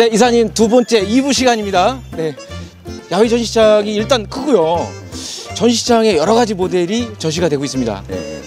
네, 이사님 두 번째 2부 시간입니다. 네, 야외 전시장이 일단 크고요. 전시장에 여러 가지 모델이 전시가 되고 있습니다.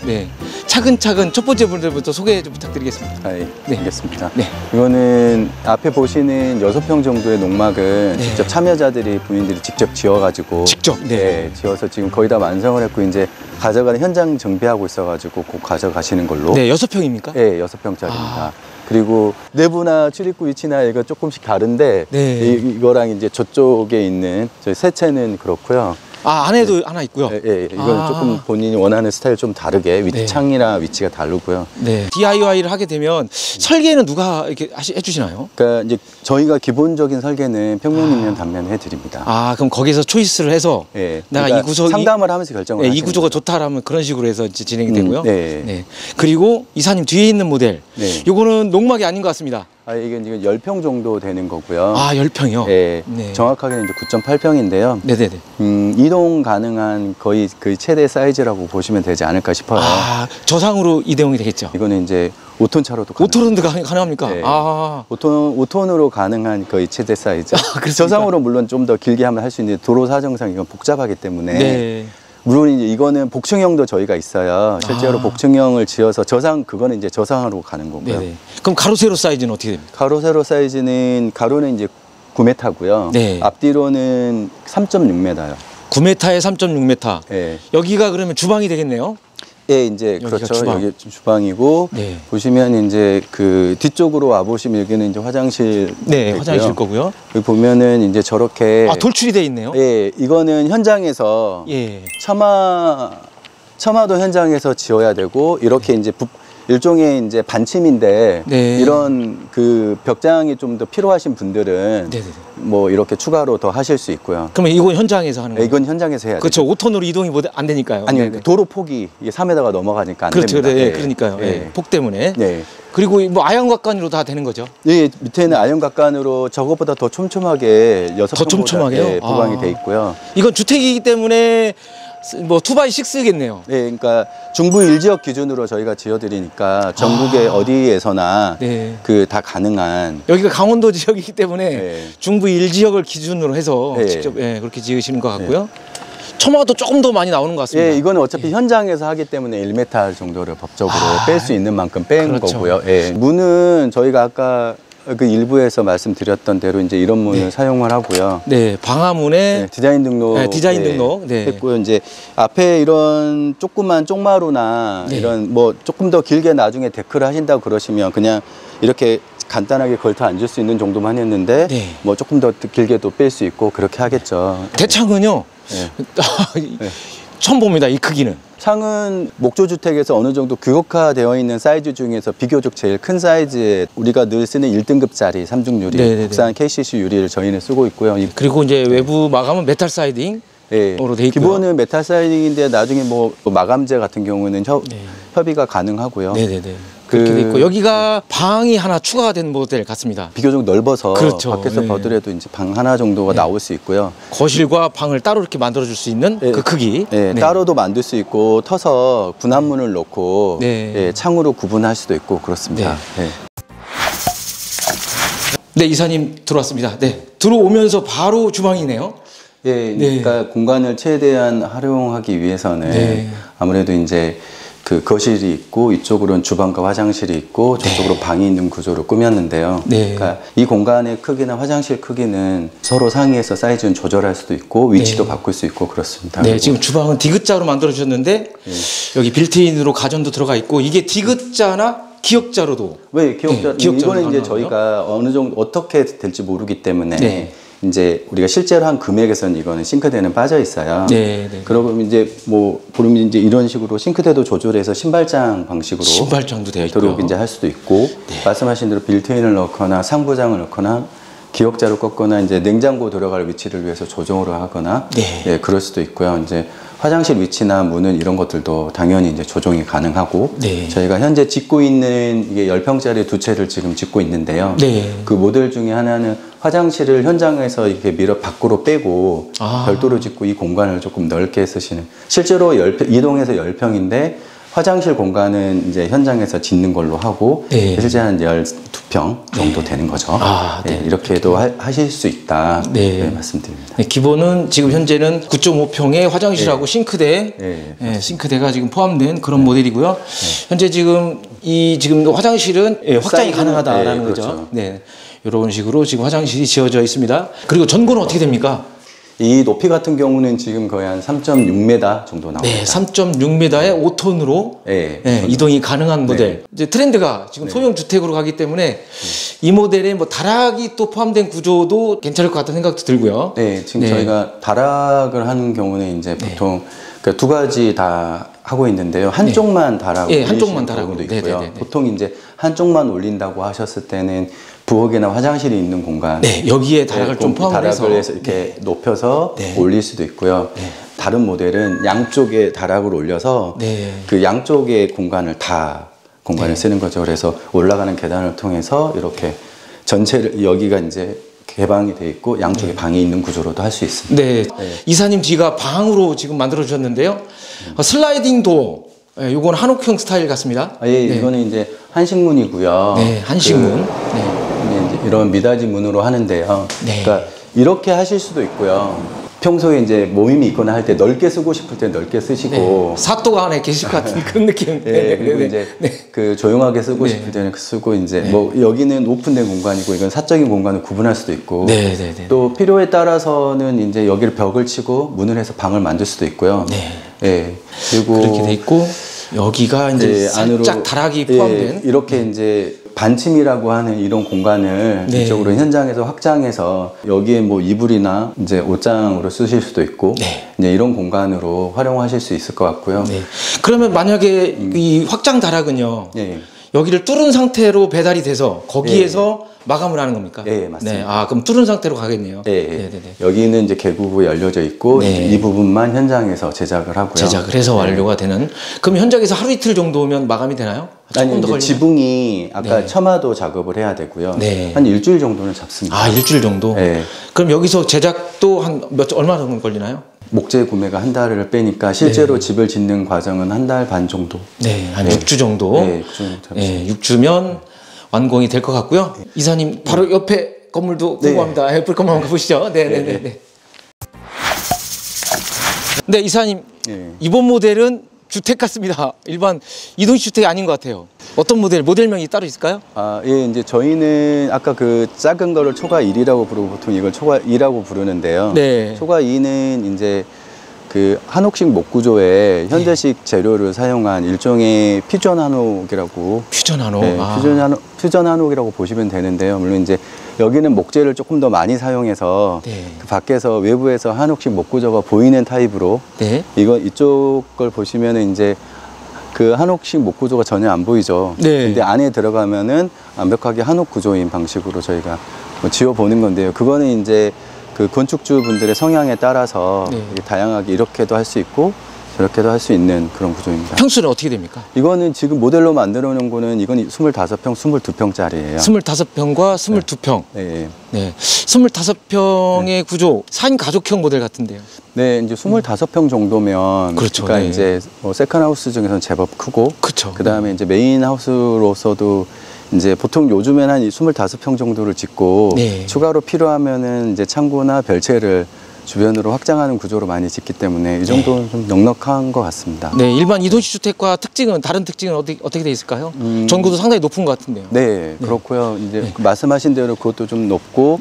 네, 차근차근 첫 번째 분들부터 소개 좀 부탁드리겠습니다. 네, 알겠습니다. 네. 이거는 앞에 보시는 6평 정도의 농막은 네. 직접 참여자들이 본인들이 직접 지어가지고 지어서 지금 거의 다 완성을 했고 이제 가져가는 현장 정비하고 있어가지고 꼭 가져가시는 걸로. 네, 6평입니까? 네, 6평짜리입니다. 그리고 내부나 출입구 위치나 이거 조금씩 다른데 이거랑 이제 저쪽에 있는 저희 새 채는 그렇고요. 아, 안에도 하나 있고요. 이거는 조금 본인이 원하는 스타일 좀 다르게 창이랑 위치가 다르고요. 네. DIY를 하게 되면 설계는 누가 이렇게 해주시나요? 그러니까 이제 저희가 기본적인 설계는 평면이면 단면 해드립니다. 아, 그럼 거기서 초이스를 해서 내가 그러니까 이 구조 상담을 하면서 결정을 이 구조가 좋다라면 그런 식으로 해서 이제 진행이 되고요. 네. 그리고 이사님 뒤에 있는 모델, 요거는 농막이 아닌 것 같습니다. 이게 지금 10평 정도 되는 거고요. 아, 10평이요? 네. 정확하게는 이제 9.8평인데요. 네네네. 이동 가능한 거의 그 최대 사이즈라고 보시면 되지 않을까 싶어요. 아, 저상으로 이동이 되겠죠? 이거는 이제 5톤 차로도 5톤도 가능합니까? 네. 아. 5톤으로 가능한 거의 최대 사이즈. 저상으로 물론 좀 더 길게 하면 할 수 있는데 도로 사정상 이건 복잡하기 때문에 물론 이제 이거는 복층형도 저희가 있어요. 실제로 복층형을 지어서 그거는 이제 저상으로 가는 거고요. 그럼 가로 세로 사이즈는 어떻게 됩니까? 가로 세로 사이즈는 가로는 이제 9m고요. 앞뒤로는 3.6m요. 9m에 3.6m. 여기가 그러면 주방이 되겠네요? 이제 그렇죠. 여기 주방이고 보시면 이제 그 뒤쪽으로 와 보시면 여기는 이제 화장실. 화장실 거고요. 여기 보면은 이제 저렇게 돌출이 돼 있네요. 이거는 현장에서 처마도 현장에서 지어야 되고 이렇게 이제 일종의 이제 반침인데 이런 그 벽장이 좀 더 필요하신 분들은 뭐 이렇게 추가로 더 하실 수 있고요. 그러면 이건 현장에서 하는 거예요? 이건 현장에서 해야 돼요. 그렇죠. 5톤으로 이동이 안 되니까요. 아니요. 도로 폭이 이게 3m가 넘어가니까 안 됩니다. 그러니까요. 폭 때문에. 그리고 뭐 아연각관으로 다 되는 거죠? 밑에는 아연각관으로 저것보다 더 촘촘하게 6평보다 보강이 돼 있고요. 이건 주택이기 때문에 뭐 2x6겠네요. 그러니까 중부 1지역 기준으로 저희가 지어드리니까 전국의 어디에서나 그 다 가능한. 여기가 강원도 지역이기 때문에 중부 1지역을 기준으로 해서 직접 그렇게 지으시는 것 같고요. 처마도 조금 더 많이 나오는 것 같습니다. 이거는 어차피 현장에서 하기 때문에 1m 정도를 법적으로 뺄 수 있는 만큼 뺀 거고요. 문은 저희가 아까 그 일부에서 말씀드렸던 대로 이제 이런 문을 사용을 하고요. 방화문에 디자인 등록 했고요. 이제 앞에 이런 조그만 쪽마루나 이런 뭐 조금 더 길게 나중에 데크를 하신다고 그러시면 그냥 이렇게 간단하게 걸터 앉을 수 있는 정도만 했는데 뭐 조금 더 길게도 뺄 수 있고 그렇게 하겠죠. 대창은요? 처음 봅니다, 이 크기는. 창은 목조주택에서 어느 정도 규격화되어 있는 사이즈 중에서 비교적 제일 큰 사이즈에 우리가 늘 쓰는 1등급짜리 삼중 유리, 국산 KCC 유리를 저희는 쓰고 있고요. 그리고 이제 외부 마감은 메탈 사이딩. 으로 돼 있고요. 기본은 메탈 사이딩인데 나중에 뭐 마감재 같은 경우는 협의가 가능하고요. 그렇게 돼 있고 여기가 방이 하나 추가가 된 모델 같습니다. 비교적 넓어서 밖에서 보더라도 이제 방 하나 정도가 나올 수 있고요. 거실과 방을 따로 이렇게 만들어 줄 수 있는 그 크기. 따로도 만들 수 있고 터서 군합문을 넣고 창으로 구분할 수도 있고 그렇습니다. 이사님 들어왔습니다. 들어오면서 바로 주방이네요. 그러니까 공간을 최대한 활용하기 위해서는 아무래도 이제 그 거실이 있고 이쪽으로는 주방과 화장실이 있고 저쪽으로 방이 있는 구조로 꾸몄는데요. 그러니까 이 공간의 크기나 화장실 크기는 서로 상의해서 사이즈는 조절할 수도 있고 위치도 바꿀 수 있고 그렇습니다. 지금 주방은 디귿자로 만들어 주셨는데 여기 빌트인으로 가전도 들어가 있고 이게 디귿자나 기역자로도. 왜 기역자? 이거는 이제 저희가 어느 정도 어떻게 될지 모르기 때문에 이제 우리가 실제로 한 금액에서는 이거는 싱크대는 빠져 있어요. 그러고 이제 뭐 보면 이제 이런 식으로 싱크대도 조절해서 신발장 방식으로 신발장도 되어 있고 이제 할 수도 있고 말씀하신 대로 빌트인을 넣거나 상부장을 넣거나 기역자로 꺾거나 이제 냉장고 들어갈 위치를 위해서 조정을 하거나 그럴 수도 있고요. 이제 화장실 위치나 문은 이런 것들도 당연히 이제 조정이 가능하고 저희가 현재 짓고 있는 이게 10평짜리 두 채를 지금 짓고 있는데요. 그 모델 중에 하나는 화장실을 현장에서 이렇게 밀어 밖으로 빼고 별도로 짓고 이 공간을 조금 넓게 쓰시는 실제로 이동해서 10평인데 화장실 공간은 이제 현장에서 짓는 걸로 하고 실제 한 12평 9평 정도 네. 되는 거죠. 아, 네. 네, 이렇게도 하실 수 있다. 네. 네, 말씀드립니다. 네, 기본은 지금 현재는 9.5평의 화장실하고 네. 싱크대, 네, 싱크대가 지금 포함된 그런 모델이고요. 현재 지금 지금 화장실은 확장이 가능하다라는 거죠. 그렇죠. 네, 이런 식으로 지금 화장실이 지어져 있습니다. 그리고 전고는 어떻게 됩니까? 이 높이 같은 경우는 지금 거의 한 3.6m 정도 나옵니다. 네, 3.6m의 5톤으로 네, 이동이 가능한 모델. 네. 이제 트렌드가 지금 소형 주택으로 가기 때문에 이 모델에 뭐 다락이 또 포함된 구조도 괜찮을 것 같다는 생각도 들고요. 네, 지금 네. 저희가 다락을 하는 경우는 이제 보통 그두 가지 다 하고 있는데요. 한쪽만 다락을 올리시는 한쪽만 다락으로. 경우도 있고요. 네. 보통 이제 한쪽만 올린다고 하셨을 때는 부엌이나 화장실이 있는 공간, 네, 여기에 다락을 좀 포함을 해서 다락을 해서 이렇게 높여서 네. 올릴 수도 있고요. 다른 모델은 양쪽에 다락을 올려서 네. 그 양쪽의 공간을 다 공간을 쓰는 거죠. 그래서 올라가는 계단을 통해서 이렇게 전체를 여기가 이제 개방이 돼 있고 양쪽에 방이 있는 구조로도 할 수 있습니다. 네. 이사님 뒤가 방으로 지금 만들어 주셨는데요. 슬라이딩 도어. 요건 한옥형 스타일 같습니다. 이거는 이제 한식문이고요. 네, 한식문. 이제 이런 미닫이 문으로 하는데요. 네. 그러니까 이렇게 하실 수도 있고요. 평소에 이제 모임이 있거나 할 때 넓게 쓰고 싶을 때 넓게 쓰시고, 사또가 안에 계실 것 같은 그런 느낌. 그리고 이제 그 조용하게 쓰고 싶을 때는 쓰고 이제 뭐 여기는 오픈된 공간이고 이건 사적인 공간을 구분할 수도 있고, 또 필요에 따라서는 이제 여기를 벽을 치고 문을 해서 방을 만들 수도 있고요. 그리고 그렇게 돼 있고 여기가 이제 살짝 다락이 포함된 이렇게 이제 반침이라고 하는 이런 공간을 이쪽으로 현장에서 확장해서 여기에 뭐 이불이나 이제 옷장으로 쓰실 수도 있고 이제 이런 공간으로 활용하실 수 있을 것 같고요. 그러면 만약에 이 확장 다락은요. 여기를 뚫은 상태로 배달이 돼서 거기에서 마감을 하는 겁니까? 네, 맞습니다. 그럼 뚫은 상태로 가겠네요. 여기는 이제 계곡이 열려져 있고 이 부분만 현장에서 제작을 하고요. 제작을 해서 완료가 되는. 그럼 현장에서 하루 이틀 정도면 마감이 되나요? 아니, 이제 지붕이 아까 처마도 작업을 해야 되고요. 한 일주일 정도는 잡습니다. 일주일 정도? 그럼 여기서 제작도 한 얼마 정도 걸리나요? 목재 구매가 한 달을 빼니까 실제로 집을 짓는 과정은 한 달 반 정도. 한 6주 정도. 6주면 완공이 될 것 같고요. 이사님 바로 옆에 건물도 궁금합니다. 옆에 건물 한번 가보시죠. 네, 이사님 이번 모델은 주택 같습니다. 일반 이동식 주택이 아닌 것 같아요. 어떤 모델명이 따로 있을까요? 이제 저희는 아까 그 작은 거를 초과 1이라고 부르고 보통 이걸 초과 2라고 부르는데요. 초과 2는 이제 그 한옥식 목구조에 현대식 재료를 사용한 일종의 퓨전 한옥이라고. 퓨전 한옥. 퓨전 한옥이라고 보시면 되는데요. 물론 이제 여기는 목재를 조금 더 많이 사용해서 그 밖에서 외부에서 한옥식 목구조가 보이는 타입으로 이쪽 걸 보시면은 이제 그 한옥식 목구조가 전혀 안 보이죠. 근데 안에 들어가면은 완벽하게 한옥 구조인 방식으로 저희가 지어보는 건데요. 그거는 이제 그 건축주 분들의 성향에 따라서 다양하게 이렇게도 할 수 있고 저렇게도 할 수 있는 그런 구조입니다. 평수는 어떻게 됩니까? 이거는 지금 모델로 만들어 놓은 거는 이건 25평, 22평짜리예요. 25평과 22평. 25평의 구조, 4인 가족형 모델 같은데요. 이제 25평 정도면 그러니까 이제 뭐 세컨하우스 중에서는 제법 크고 그다음에 이제 메인 하우스로서도 이제 보통 요즘에는 한 25평 정도를 짓고 추가로 필요하면은 이제 창고나 별채를 주변으로 확장하는 구조로 많이 짓기 때문에 이 정도는 좀 넉넉한 것 같습니다. 일반 이동식 주택과 다른 특징은 어떻게 돼 있을까요? 전구도 상당히 높은 것 같은데요. 그렇고요. 이제 말씀하신 대로 그것도 좀 높고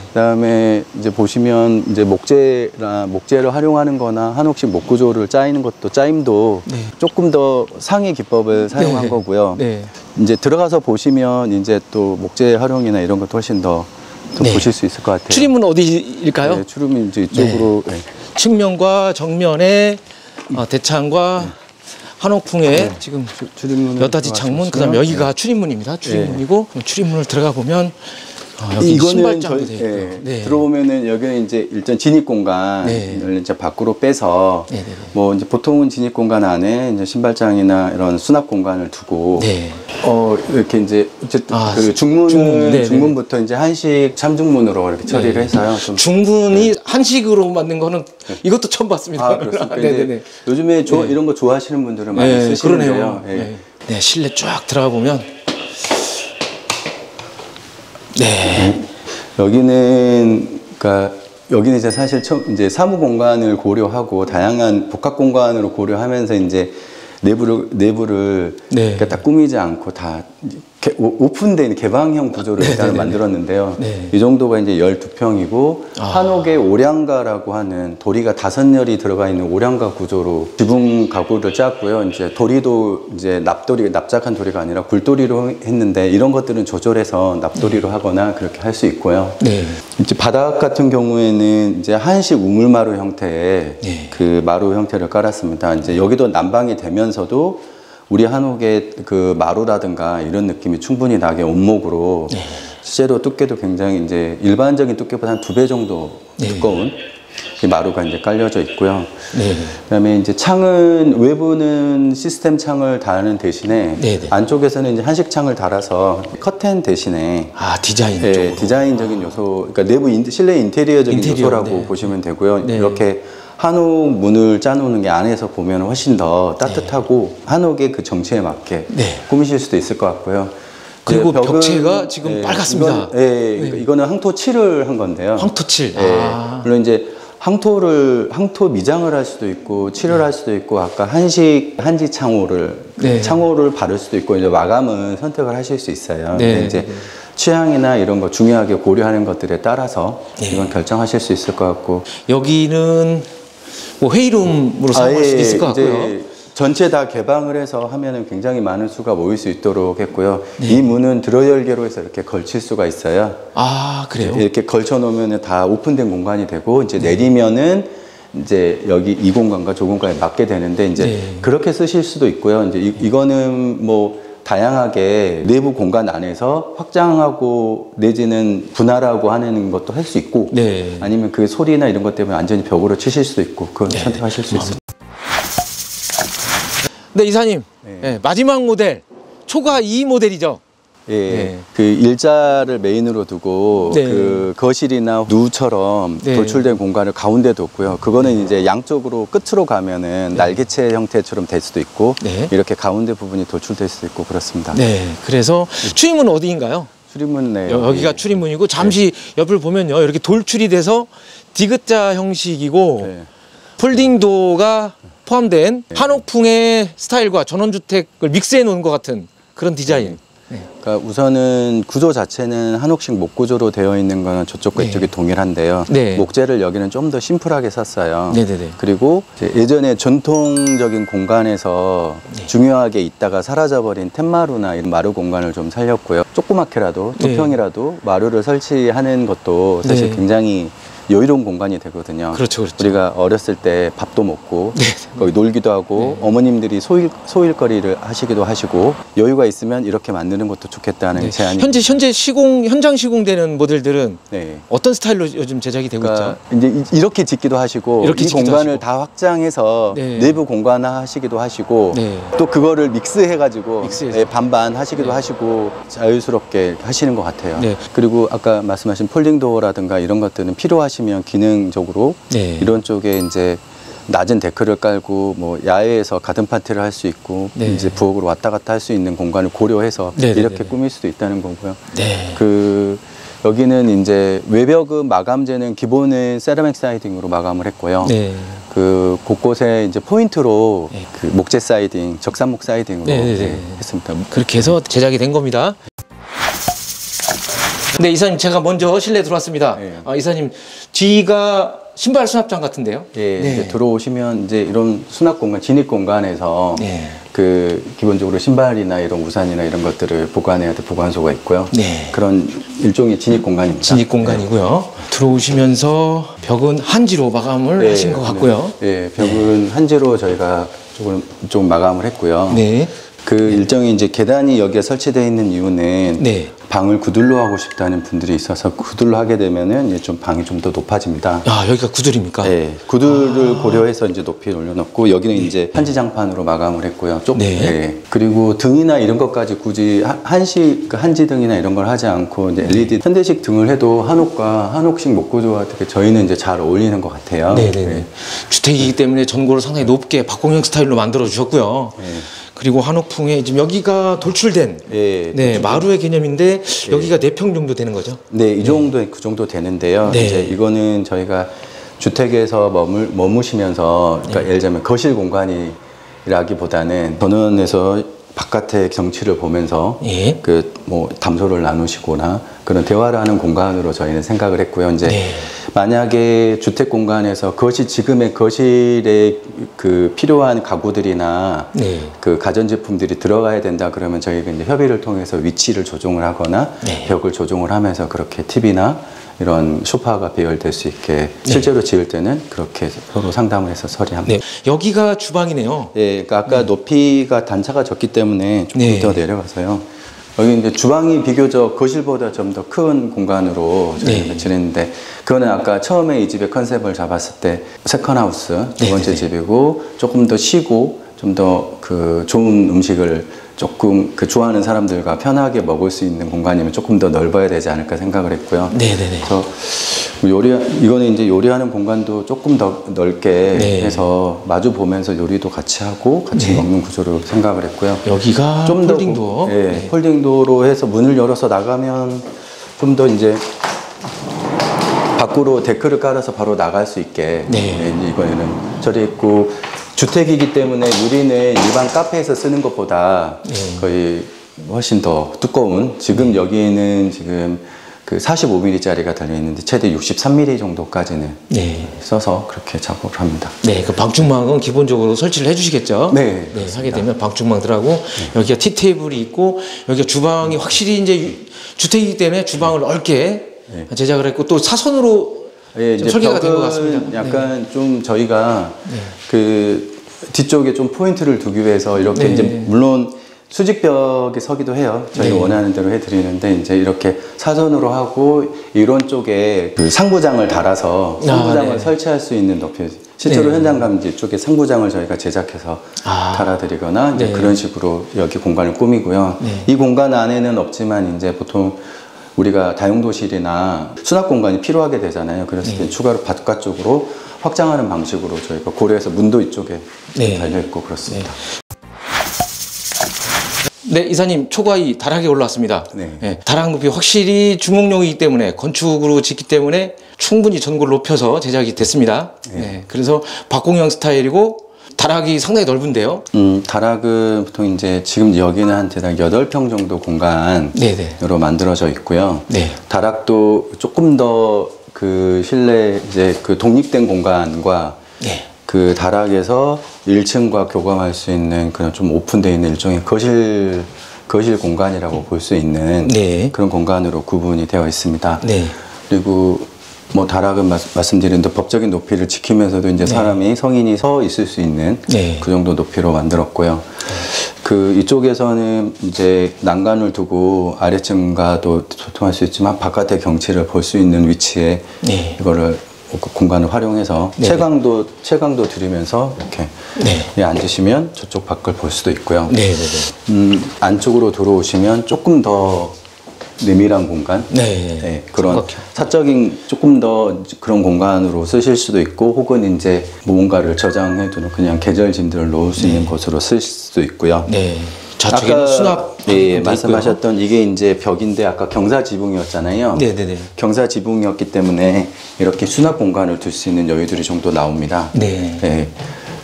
그다음에 이제 보시면 이제 목재를 활용하는 거나 한옥식 목구조를 짜이는 것도 짜임도 조금 더 상위 기법을 사용한 거고요. 이제 들어가서 보시면 이제 또 목재 활용이나 이런 것도 훨씬 더 보실 수 있을 것 같아요. 출입문은 어디일까요? 출입문 이제 이쪽으로 측면과 정면에 대창과 한옥풍에 지금 몇 가지 창문, 그다음 여기가 출입문입니다. 출입문이고 출입문을 들어가 보면 여기 신발장도 돼 있고요. 들어오면은 여기는 이제 일단 진입 공간을 이제 밖으로 빼서 뭐 이제 보통은 진입 공간 안에 이제 신발장이나 이런 수납 공간을 두고 이렇게 이제 어쨌든 그 중문부터 이제 한식 참중문으로 이렇게 처리를 해서요. 좀 중문이 한식으로 만든 거는 이것도 처음 봤습니다. 그렇습니까? 요즘에 이런 거 좋아하시는 분들은 많이 쓰시는데요. 실내 쫙 들어가 보면 네. 여기는 그러니까 여기는 이제 사실 이제 사무 공간을 고려하고 다양한 복합 공간으로 고려하면서 이제 내부를 네. 딱 꾸미지 않고 다 오픈된 개방형 구조를 일단 만들었는데요. 네. 이 정도가 이제 12평이고 한옥의 오량가라고 하는 도리가 5열이 들어가 있는 오량가 구조로 지붕 가구를 짰고요. 이제 도리도 이제 납작한 도리가 아니라 굴도리로 했는데 이런 것들은 조절해서 납도리로 하거나 그렇게 할 수 있고요. 네. 이제 바닥 같은 경우에는 이제 한식 우물마루 형태의 네. 그 마루 형태를 깔았습니다. 이제 여기도 난방이 되면서도 우리 한옥의 그 마루라든가 이런 느낌이 충분히 나게 원목으로 네. 실제로 두께도 굉장히 이제 일반적인 두께보다 한 2배 정도 두꺼운 이 마루가 이제 깔려져 있고요. 네. 그다음에 이제 창은 외부는 시스템 창을 다는 대신에 네네. 안쪽에서는 이제 한식 창을 달아서 커튼 대신에 디자인 네, 쪽으로. 디자인적인 요소, 그러니까 내부 실내 인테리어적인 요소라고 네. 보시면 되고요. 네. 이렇게 한옥 문을 짜놓는 게 안에서 보면 훨씬 더 따뜻하고 한옥의 그 정체에 맞게 네. 꾸미실 수도 있을 것 같고요. 그리고 벽은, 벽체가 지금 빨갛습니다. 이거는 항토 칠을 한 건데요. 황토 칠. 물론 이제 항토 미장을 할 수도 있고 칠을 할 수도 있고 아까 한지 창호를 바를 수도 있고 이제 마감은 선택을 하실 수 있어요. 네. 근데 이제 취향이나 이런 거 중요하게 고려하는 것들에 따라서 이건 결정하실 수 있을 것 같고 여기는 뭐 회의룸으로 사용할 수도 있을 것 같고요. 전체 다 개방을 해서 하면은 굉장히 많은 수가 모일 수 있도록 했고요. 이 문은 들어열개로 해서 이렇게 걸칠 수가 있어요. 그래요? 이렇게 걸쳐 놓으면은 다 오픈된 공간이 되고 이제 내리면은 이제 여기 이 공간과 저 공간에 맞게 되는데 이제 그렇게 쓰실 수도 있고요. 이제 이거는 뭐 다양하게 내부 공간 안에서 확장하고 내지는 분할하고 하는 것도 할 수 있고 아니면 그 소리나 이런 것 때문에 완전히 벽으로 치실 수도 있고 그건 선택하실 수 있어요. 네, 이사님. 마지막 모델 초가 2 모델이죠. 그 일자를 메인으로 두고 그 거실이나 누처럼 돌출된 공간을 가운데 뒀고요. 그거는 이제 양쪽으로 끝으로 가면은 날개체 형태처럼 될 수도 있고 이렇게 가운데 부분이 돌출될 수도 있고 그렇습니다. 그래서 출입문은 어디인가요? 출입문 여기가 출입문이고 잠시 옆을 보면요. 이렇게 돌출이 돼서 디귿자 형식이고 폴딩도가 포함된 한옥풍의 스타일과 전원주택을 믹스해 놓은 것 같은 그런 디자인. 그러니까 우선은 구조 자체는 한옥식 목구조로 되어 있는 거는 저쪽과 이쪽이 동일한데요. 목재를 여기는 좀 더 심플하게 샀어요. 그리고 예전에 전통적인 공간에서 중요하게 있다가 사라져버린 텐마루나 이런 마루 공간을 좀 살렸고요. 조그맣게라도 2평이라도 마루를 설치하는 것도 사실 굉장히 여유로운 공간이 되거든요. 그렇죠. 우리가 어렸을 때 밥도 먹고 거기 놀기도 하고 어머님들이 소일거리를 하시기도 하시고 여유가 있으면 이렇게 만드는 것도 좋겠다는 제안이. 현재 현장 시공되는 모델들은 어떤 스타일로 요즘 제작이 되고 있죠? 이제 이렇게 짓기도 하시고 이 공간을 다 확장해서 내부 공간화 하시기도 하시고 또 그거를 믹스해가지고 반반 하시기도 하시고 자유스럽게 하시는 것 같아요. 그리고 아까 말씀하신 폴딩도어라든가 이런 것들은 필요하시면 기능적으로 이런 쪽에 이제 낮은 데크를 깔고 뭐 야외에서 가든 파티를 할 수 있고 이제 부엌으로 왔다 갔다 할 수 있는 공간을 고려해서 이렇게 꾸밀 수도 있다는 거고요. 그 여기는 이제 외벽은 마감재는 기본은 세라믹 사이딩으로 마감을 했고요. 그 곳곳에 이제 포인트로 그 목재 사이딩, 적산목 사이딩으로 했습니다. 그렇게 해서 제작이 된 겁니다. 네, 이사님 제가 먼저 실내 들어왔습니다. 이사님 뒤가 신발 수납장 같은데요? 이제 들어오시면 이제 이런 수납 공간, 진입 공간에서 그 기본적으로 신발이나 이런 우산이나 이런 것들을 보관해야 될 보관소가 있고요. 그런 일종의 진입 공간입니다. 진입 공간이고요. 들어오시면서 벽은 한지로 마감을 하신 것 같고요. 벽은 한지로 저희가 조금 마감을 했고요. 그 일정이 이제 계단이 여기에 설치되어 있는 이유는 방을 구들로 하고 싶다는 분들이 있어서 구들로 하게 되면은 좀 방이 좀 더 높아집니다. 여기가 구들입니까? 구들을 고려해서 이제 높이 올려놓고 여기는 이제 한지장판으로 마감을 했고요. 그리고 등이나 이런 것까지 굳이 한지 등이나 이런 걸 하지 않고 이제 LED 현대식 등을 해도 한옥식 목구조와 되게 저희는 이제 잘 어울리는 것 같아요. 주택이기 때문에 전고를 상당히 높게 박공형 스타일로 만들어 주셨고요. 그리고 한옥풍에 지금 여기가 돌출된 예, 네, 마루의 개념인데 여기가 4평 정도 되는 거죠? 네, 이 정도 그 정도 되는데요. 네. 이제 이거는 저희가 주택에서 머무시면서 그러니까 예를 들면 거실 공간이라기보다는 전원에서 바깥의 경치를 보면서 예. 그 뭐 담소를 나누시거나 그런 대화를 하는 공간으로 저희는 생각을 했고요. 이제 네. 만약에 주택 공간에서 지금의 거실에 그 필요한 가구들이나 네. 그 가전제품들이 들어가야 된다 그러면 저희가 이제 협의를 통해서 위치를 조정을 하거나 네. 벽을 조정을 하면서 그렇게 TV나 이런 소파가 배열될 수 있게 실제로 지을 때는 그렇게 서로 상담을 해서 처리합니다. 네. 여기가 주방이네요. 예, 그러니까 아까 높이가 단차가 적기 때문에 조금 네. 더 내려가서요. 여기 이제 주방이 비교적 거실보다 좀 더 큰 공간으로 저희가 네. 지냈는데 그거는 아까 처음에 이 집의 컨셉을 잡았을 때 세컨하우스 두 네, 번째 네. 집이고 조금 더 쉬고 좀 더 그 좋은 음식을 조금 그 좋아하는 사람들과 편하게 먹을 수 있는 공간이면 조금 더 넓어야 되지 않을까 생각을 했고요. 네네네. 그래서 이거는 이제 요리하는 공간도 조금 더 넓게 네. 해서 마주 보면서 요리도 같이 하고 같이 네. 먹는 구조로 생각을 했고요. 여기가 좀 더 폴딩도. 예, 네. 폴딩도로 해서 문을 열어서 나가면 좀 더 이제 밖으로 데크를 깔아서 바로 나갈 수 있게 네. 예, 이거에는 처리했고 주택이기 때문에 유리는 일반 카페에서 쓰는 것보다 네. 거의 훨씬 더 두꺼운 지금 여기에는 지금 그 45mm짜리가 달려있는데 최대 63mm 정도까지는 네. 써서 그렇게 작업을 합니다. 네, 그 방충망은 기본적으로 설치를 해주시겠죠? 네, 네, 하게 되면 방충망들하고 여기가 티 테이블이 있고 여기가 주방이 확실히 이제 주택이기 때문에 주방을 넓게 제작을 했고 또 사선으로 예, 좀 이제 설계가 된 것 벽은 같습니다. 약간 좀 저희가 네. 그 뒤쪽에 좀 포인트를 두기 위해서 이렇게 네. 이제 물론 수직벽에 서기도 해요. 저희가 네. 원하는 대로 해드리는데 이제 이렇게 사선으로 하고 이런 쪽에 그 상부장을 달아서 상부장을 네. 설치할 수 있는 높이 실제로 네. 현장 가면 이쪽에 상부장을 저희가 제작해서 달아드리거나 이제 네. 그런 식으로 여기 공간을 꾸미고요. 네. 이 공간 안에는 없지만 이제 보통 우리가 다용도실이나 수납 공간이 필요하게 되잖아요. 그랬을 때 추가로 바깥쪽으로 확장하는 방식으로 저희가 고려해서 문도 이쪽에 네. 달려있고 그렇습니다. 네, 이사님 초과이 다락에 올라왔습니다. 네. 네, 다락 높이 확실히 중공용이기 때문에 건축으로 짓기 때문에 충분히 전고를 높여서 제작이 됐습니다. 네, 그래서 박공형 스타일이고 다락이 상당히 넓은데요. 다락은 보통 이제 지금 여기는 한 대략 8평 정도 공간으로 네네. 만들어져 있고요. 네. 다락도 조금 더 그 실내 이제 그 독립된 공간과 네. 그 다락에서 1층과 교감할 수 있는 그런 좀 오픈되어 있는 일종의 거실 공간이라고 볼 수 있는 네. 그런 공간으로 구분이 되어 있습니다. 네. 그리고 뭐 다락은 말씀드린 대 법적인 높이를 지키면서도 이제 사람이 성인이 서 있을 수 있는 네. 그 정도 높이로 만들었고요. 그 이쪽에서는 이제 난간을 두고 아래층과도 소통할 수 있지만 바깥의 경치를 볼 수 있는 위치에 네. 이거를 공간을 활용해서 네. 채광도 들이면서 이렇게 네. 앉으시면 저쪽 밖을 볼 수도 있고요. 네. 네. 안쪽으로 들어오시면 조금 더 내밀한 공간, 네. 그런 삼각형. 사적인 조금 더 그런 공간으로 쓰실 수도 있고, 혹은 이제 뭔가를 저장해두는 그냥 계절짐들을 놓을 수 있는 곳으로 쓰실 수도 있고요. 네. 좌측에는 수납. 말씀하셨던 이게 이제 벽인데 아까 경사 지붕이었잖아요. 네네네. 경사 경사 지붕이었기 때문에 이렇게 수납 공간을 둘 수 있는 여유들이 정도 나옵니다. 네.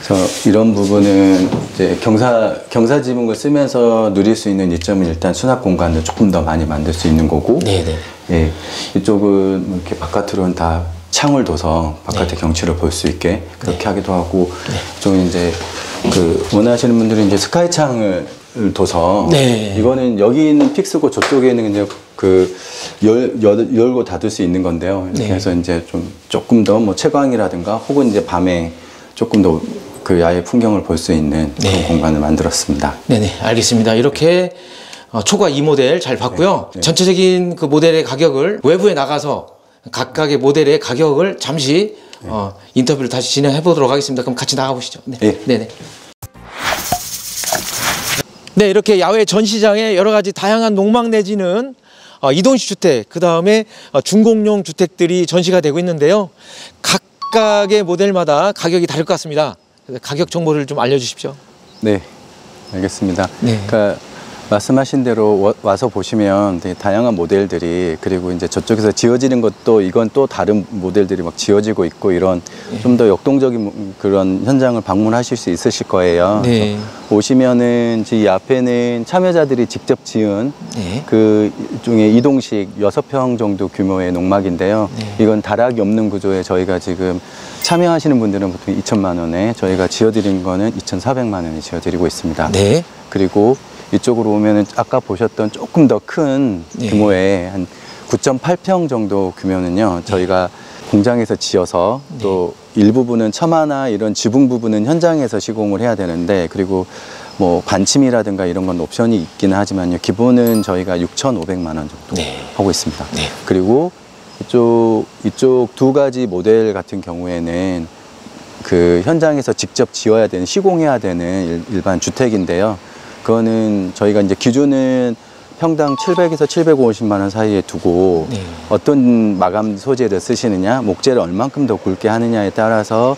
그래서 이런 부분은 이제 경사 지붕을 쓰면서 누릴 수 있는 이점은 일단 수납 공간을 조금 더 많이 만들 수 있는 거고, 네네. 예, 이쪽은 이렇게 바깥으로는 다 창을 둬서 바깥의 경치를 볼 수 있게 그렇게 하기도 하고, 이쪽은 이제 그 원하시는 분들은 이제 스카이 창을 둬서, 이거는 여기는 픽스고 저쪽에는 이제 그 열고 닫을 수 있는 건데요. 이렇게 해서 이제 좀 조금 더 뭐 채광이라든가 혹은 이제 밤에 조금 더 그 야외 풍경을 볼 수 있는 그런 공간을 만들었습니다. 네네, 알겠습니다. 이렇게 초과 2모델 잘 봤고요. 전체적인 그 모델의 가격을 외부에 나가서 각각의 모델의 가격을 잠시 인터뷰를 다시 진행해 보도록 하겠습니다. 그럼 같이 나가보시죠. 네네. 네, 이렇게 야외 전시장에 여러 가지 다양한 농막 내지는 이동식 주택, 그 다음에 중공용 주택들이 전시가 되고 있는데요. 각각의 모델마다 가격이 다를 것 같습니다. 가격 정보를 좀 알려주십시오. 네. 알겠습니다. 네. 그러니까 말씀하신 대로 와서 보시면 되게 다양한 모델들이, 그리고 이제 저쪽에서 지어지는 것도 이건 또 다른 모델들이 막 지어지고 있고, 이런 좀 더 역동적인 그런 현장을 방문하실 수 있으실 거예요. 네. 오시면은 이 앞에는 참여자들이 직접 지은 네. 그 중에 이동식 6평 정도 규모의 농막인데요. 네. 이건 다락이 없는 구조에 저희가 지금 참여하시는 분들은 보통 2천만 원에, 저희가 지어드린 거는 2,400만 원에 지어드리고 있습니다. 네. 그리고 이쪽으로 오면은 아까 보셨던 조금 더 큰 네. 규모의 한 9.8평 정도 규모는요, 저희가 공장에서 지어서 또 일부분은 첨화나 이런 지붕 부분은 현장에서 시공을 해야 되는데, 그리고 뭐 반침이라든가 이런 건 옵션이 있기는 하지만요, 기본은 저희가 6,500만 원 정도 네. 하고 있습니다. 네. 그리고 이쪽 두 가지 모델 같은 경우에는 그 현장에서 직접 지어야 되는, 시공해야 되는 일반 주택인데요. 그거는 저희가 이제 기준은 평당 700에서 750만 원 사이에 두고, 네. 어떤 마감 소재를 쓰시느냐, 목재를 얼만큼 더 굵게 하느냐에 따라서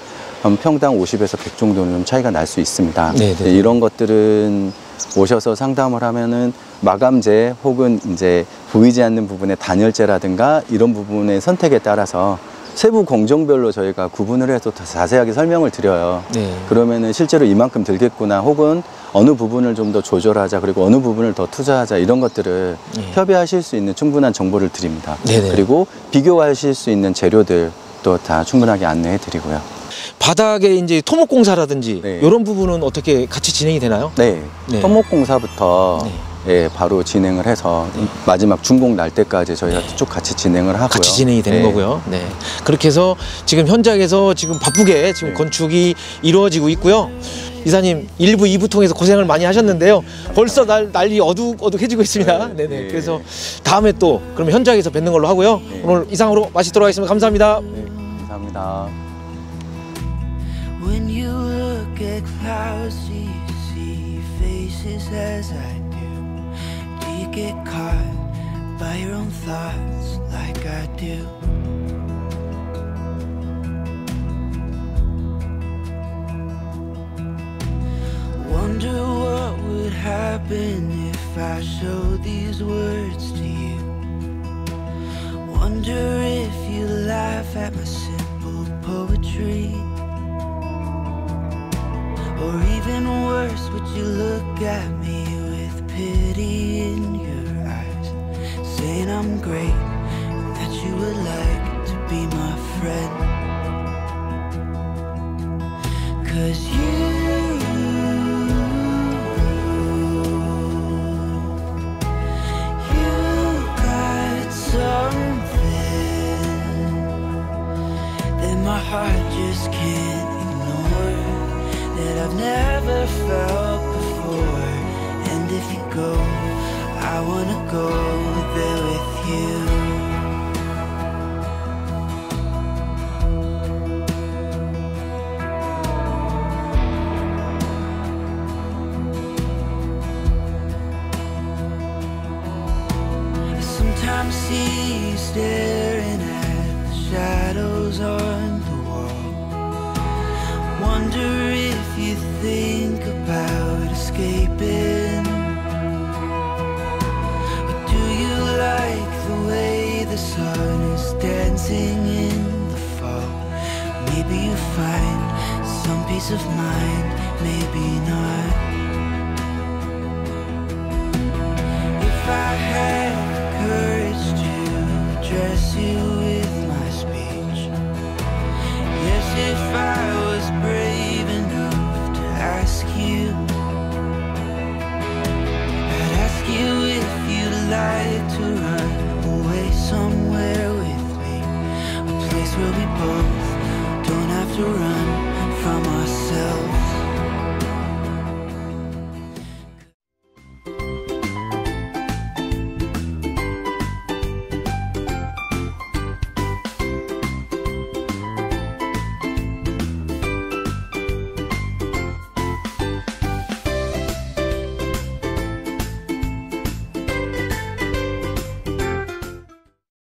평당 50에서 100 정도는 좀 차이가 날 수 있습니다. 네, 네. 이런 것들은 오셔서 상담을 하면은 마감재 혹은 이제 보이지 않는 부분의 단열재라든가 이런 부분의 선택에 따라서 세부 공정별로 저희가 구분을 해서 더 자세하게 설명을 드려요. 네. 그러면은 실제로 이만큼 들겠구나, 혹은 어느 부분을 좀 더 조절하자, 그리고 어느 부분을 더 투자하자, 이런 것들을 협의하실 수 있는 충분한 정보를 드립니다. 네네. 그리고 비교하실 수 있는 재료들도 다 충분하게 안내해 드리고요. 바닥에 이제 토목공사라든지 네. 이런 부분은 어떻게 같이 진행이 되나요? 네. 네. 토목공사부터 네. 예, 바로 진행을 해서 마지막 준공 날 때까지 저희가 쭉 같이 진행을 하고요. 같이 진행이 되는 네. 거고요. 네. 그렇게 해서 지금 현장에서 지금 바쁘게 지금 네. 건축이 이루어지고 있고요. 이사님 1부, 2부 통해서 고생을 많이 하셨는데요. 벌써 난리 어둑어둑해지고 있습니다. 네. 네네. 네. 그래서 다음에 또 그러면 현장에서 뵙는 걸로 하고요. 네. 오늘 이상으로 마치도록 하겠습니다. 감사합니다. 네, 감사합니다. When you look at clouds, do you see faces as I do? Do you get caught by your own thoughts like I do? Wonder what would happen if I showed these words to you. Wonder if you laugh at my simple poetry. Or even worse, would you look at me with pity in your eyes, saying I'm great and that you would like to be my friend? 'Cause you got something that my heart just can't ignore, that I've never felt before. And if you go, I wanna go there with you. I sometimes see you staring at the shadows on the wall. Wonder if you think about escaping. Or do you like the way the sun is dancing in the fall? Maybe you find some peace of mind, maybe not. If I had the courage to address you with my speech, yes, if I was brave enough to ask you, I'd ask you if you'd like to run away somewhere with me, a place where we both don't have to run from ourselves.